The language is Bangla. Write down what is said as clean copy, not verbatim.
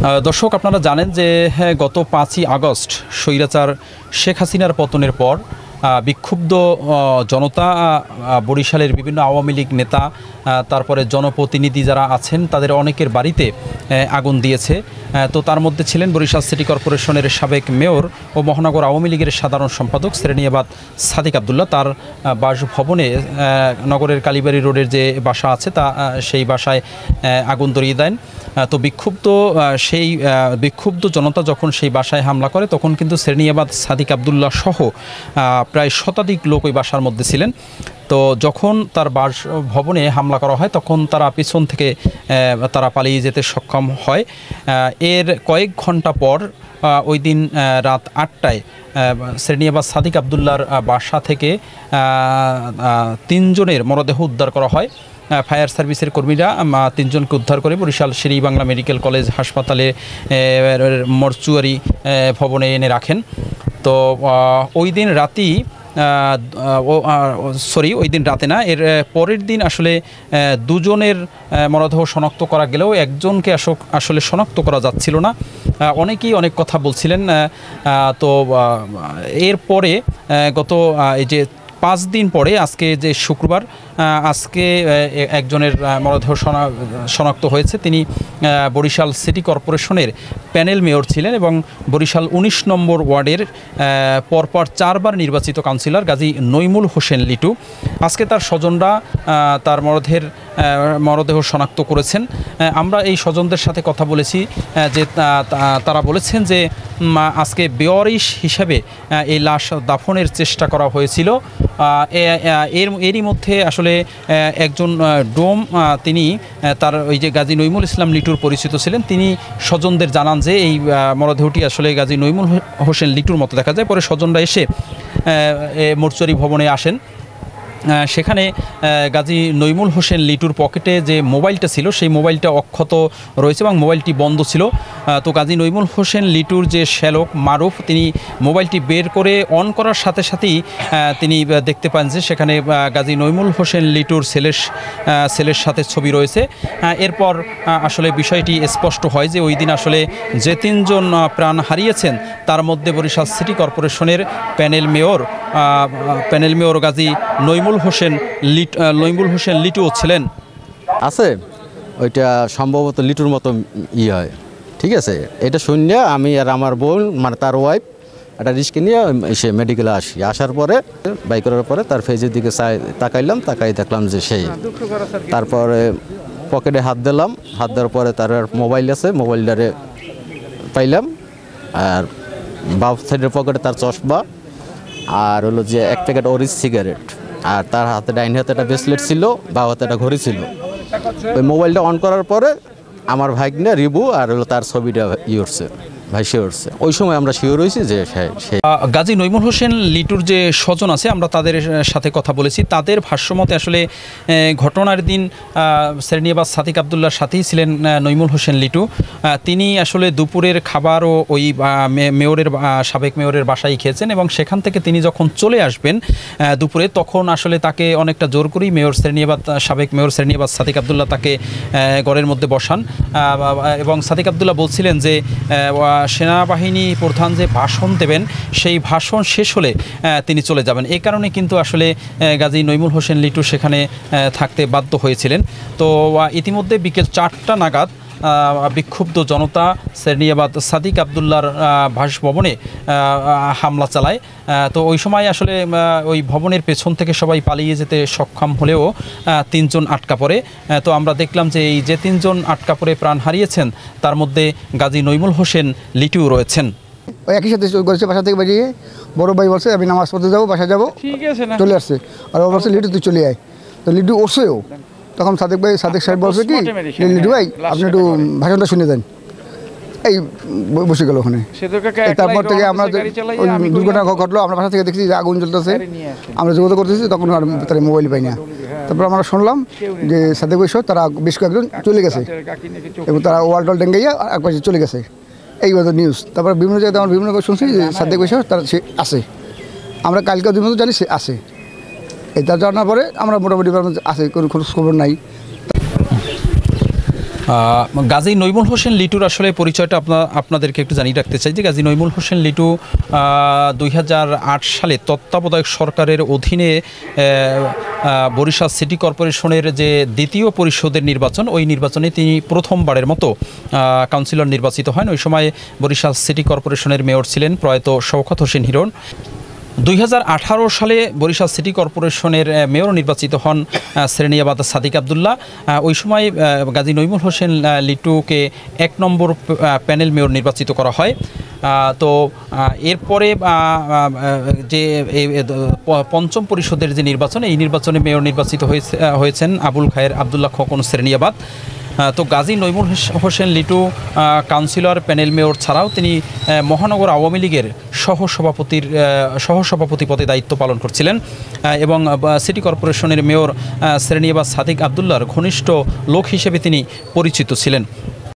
দর্শক, আপনারা জানেন যে গত 5ই আগস্ট স্বৈরাচার শেখ হাসিনার পতনের পর বিক্ষুব্ধ জনতা বরিশালের বিভিন্ন আওয়ামী লীগ নেতা, তারপরে জনপ্রতিনিধি যারা আছেন তাদের অনেকের বাড়িতে আগুন দিয়েছে। তো তার মধ্যে ছিলেন বরিশাল সিটি কর্পোরেশনের সাবেক মেয়র ও মহানগর আওয়ামী লীগের সাধারণ সম্পাদক শ্রেণীবাদ সাদিক আবদুল্লাহ। তার বাসভবনে নগরের কালীবাড়ি রোডের যে বাসা আছে সেই বাসায় আগুন ধরিয়ে দেন। তো সেই বিক্ষুব্ধ জনতা যখন সেই বাসায় হামলা করে তখন কিন্তু শ্রেণীবাদ সাদিক আবদুল্লাহ সহ প্রায় শতাধিক লোক ওই বাসার মধ্যে ছিলেন। তো যখন তার বাসভবনে হামলা করা হয় তখন তারা পিছন থেকে তারা পালিয়ে যেতে সক্ষম হয়। এর কয়েক ঘন্টা পর ওই দিন রাত 8টায় শ্রেণীবাদ সাদিক আবদুল্লাহর বাসা থেকে 3 জনের মরদেহ উদ্ধার করা হয়। ফায়ার সার্ভিসের কর্মীরা 3 জনকে উদ্ধার করে বরিশাল শের-ই-বাংলা মেডিকেল কলেজ হাসপাতালে মর্চুয়ারি ভবনে এনে রাখেন। তো ওই দিন রাতে না, এর পরের দিন আসলে 2 জনের মরদেহ শনাক্ত করা গেলেও একজনকে আসলে শনাক্ত করা যাচ্ছিল না। অনেকেই অনেক কথা বলছিলেন। তো এরপরে গত এই যে 5 দিন পরে আজকে যে শুক্রবার, আজকে একজনের মরদেহ শনাক্ত হয়েছে। তিনি বরিশাল সিটি কর্পোরেশনের প্যানেল মেয়র ছিলেন এবং বরিশাল 19 নম্বর ওয়ার্ডের পরপর 4 বার নির্বাচিত কাউন্সিলর গাজী নইমুল হোসেন লিটু। আজকে তার স্বজনরা তার মরদেহ শনাক্ত করেছেন। আমরা এই স্বজনদের সাথে কথা বলেছি যে তারা বলেছেন যে আজকে বেওয়ারিশ হিসাবে এই লাশ দাফনের চেষ্টা করা হয়েছিল। এরই মধ্যে আসলে একজন ডোম, তিনি তার ওই যে গাজী নইমুল ইসলাম লিটুর পরিচিত ছিলেন, তিনি স্বজনদের জানান যে এই মরদেহটি আসলে গাজী নইমুল হোসেন লিটুর মতো দেখা যায়। পরে স্বজনরা এসে মর্চুয়ারি ভবনে আসেন। সেখানে গাজী নইমুল হোসেন লিটুর পকেটে যে মোবাইলটা ছিল সেই মোবাইলটা অক্ষত রয়েছে এবং মোবাইলটি বন্ধ ছিল। তো গাজী নইমুল হোসেন লিটুর যে শ্যালক মারুফ, তিনি মোবাইলটি বের করে অন করার সাথে সাথেই তিনি দেখতে পান যে সেখানে গাজী নইমুল হোসেন লিটুর ছেলের সাথে ছবি রয়েছে। এরপর আসলে বিষয়টি স্পষ্ট হয় যে ওই দিন আসলে যে 3 জন প্রাণ হারিয়েছেন তার মধ্যে বরিশাল সিটি কর্পোরেশনের প্যানেল মেয়র গাজী নইমুল হোসেন লিটুও ছিলেন। আছে ওইটা সম্ভবত লিটুর মতো হয়, ঠিক আছে। এটা শুনে আমি আর আমার বোন, মানে তার ওয়াইফ, একটা রিস্ক নিয়ে এসে মেডিকেলে আসার পরে বাইক করার পরে তার ফেজের দিকে তাকাই দেখলাম যে সেই। তারপরে পকেটে হাত দেওয়ার পরে তার মোবাইল আছে, মোবাইলটারে পাইলাম। আর বাম সাইডের পকেটে তার চশমা, আর হলো যে 1 প্যাকেট অরিজ সিগারেট, আর তার হাতে ডাইন হাতে একটা ব্রেসলেট ছিল, বা হাতে একটা ঘড়ি ছিল। ওই মোবাইলটা অন করার পরে আমার ভাগ্নে রিবু আর হলো তার ছবিটা ভাইসে উঠছে। ওই সময় আমরা শিওর হয়েছি যে গাজী নইমুল হোসেন লিটুর যে স্বজন আছে, আমরা তাদের সাথে কথা বলেছি। তাদের ভাষ্যমতে আসলে ঘটনার দিন শ্রেণীবাদ সাদিক আবদুল্লাহর সাথেই ছিলেন নইমুল হোসেন লিটু। তিনি আসলে দুপুরের খাবারও ওই সাবেক মেয়রের বাসায় খেয়েছেন এবং সেখান থেকে তিনি যখন চলে আসবেন দুপুরে, তখন আসলে তাকে অনেকটা জোর করেই সাবেক মেয়র শ্রেণীবাদ সাদিক আবদুল্লাহ তাকে ঘরের মধ্যে বসান এবং সাদিক আবদুল্লাহ বলছিলেন যে সেনাবাহিনী প্রধান যে ভাষণ দেবেন সেই ভাষণ শেষ হলে তিনি চলে যাবেন। এই কারণে কিন্তু আসলে গাজী নইমুল হোসেন লিটু সেখানে থাকতে বাধ্য হয়েছিলেন। তো ইতিমধ্যে বিকেল 4টা নাগাদ বিক্ষুব্ধ জনতা শ্রেণীবাদ সাদিক আবদুল্লাহর বাসভবনে হামলা চালায়। তো ওই সময় আসলে ওই ভবনের পেছন থেকে সবাই পালিয়ে যেতে সক্ষম হলেও 3 জন আটকা পড়ে। তো আমরা দেখলাম যে এই যে 3 জন আটকা পড়ে প্রাণ হারিয়েছেন তার মধ্যে গাজী নইমুল হোসেন লিটু রয়েছেন। ওই একই সাথে করেছে, বাসা থেকে বেরিয়ে বড় ভাই বলছে আমি নামাজ পড়তে যাবো, বাসা যাবো, চলে আসছে। আর ও বলছে লিটু তুই চলে আয়। তো লিটু ওরছেও, তখন সাদেক সাহেব বলছে কি লিটু ভাই আপনি একটু ভাষণটা শুনে দেন। এই বসে গেল ওখানে। তারপর থেকে আমরা দুর্ঘটনা ঘটলো, আমরা বাসা থেকে দেখছি যে আগুন জ্বলতেছে, আমরা যোগাযোগ করতেছি, তখন আর তারা মোবাইল পাই না। তারপর আমরা শুনলাম যে সাদেক ভাই সহ তারা বেশ কয়েকজন চলে গেছে এবং তারা ওয়াল টল ডেঙ্গাইয়া এক পাশে চলে গেছে। এই নিউজ। তারপর বিভিন্ন জায়গায় আমরা বিভিন্ন শুনছি যে সাদেক ভাই সহ তারা সে আছে। আমরা কালকে দিন জানি সে আছে। এটা জানার পরে আমরা মোটামুটি আছে, কোনো খোঁজ খবর নাই। গাজী নইমুল হোসেন লিটুর আসলে পরিচয়টা আপনাদেরকে একটু জানিয়ে রাখতে চাই যে গাজী নইমুল হোসেন লিটু 2008 সালে তত্ত্বাবধায়ক সরকারের অধীনে বরিশাল সিটি কর্পোরেশনের যে দ্বিতীয় পরিষদের নির্বাচন, ওই নির্বাচনে তিনি প্রথমবারের মতো কাউন্সিলর নির্বাচিত হন। ওই সময় বরিশাল সিটি কর্পোরেশনের মেয়র ছিলেন প্রয়াত শওকত হোসেন হিরণ। 2018 সালে বরিশাল সিটি কর্পোরেশনের মেয়র নির্বাচিত হন সেরেনিয়াবাদ সাদিক আবদুল্লাহ। ওই সময় গাজী নইমুল হোসেন লিটুকে 1 নম্বর প্যানেল মেয়র নির্বাচিত করা হয়। তো এরপরে যে পঞ্চম পরিষদের যে নির্বাচন, এই নির্বাচনে মেয়র নির্বাচিত হয়েছেন আবুল খায়ের আবদুল্লাহ খোকন সেরেনিয়াবাদ। তো Gazi Naimul Hossain Litu councillor, panel mayor ছাড়াও তিনি মহানগর আওয়ামী লীগের সহসভাপতি পদে দায়িত্ব পালন করছিলেন এবং সিটি কর্পোরেশনের মেয়র সেরেনিয়াবাদ সাদিক আবদুল্লাহর ঘনিষ্ঠ লোক হিসেবে তিনি পরিচিত ছিলেন।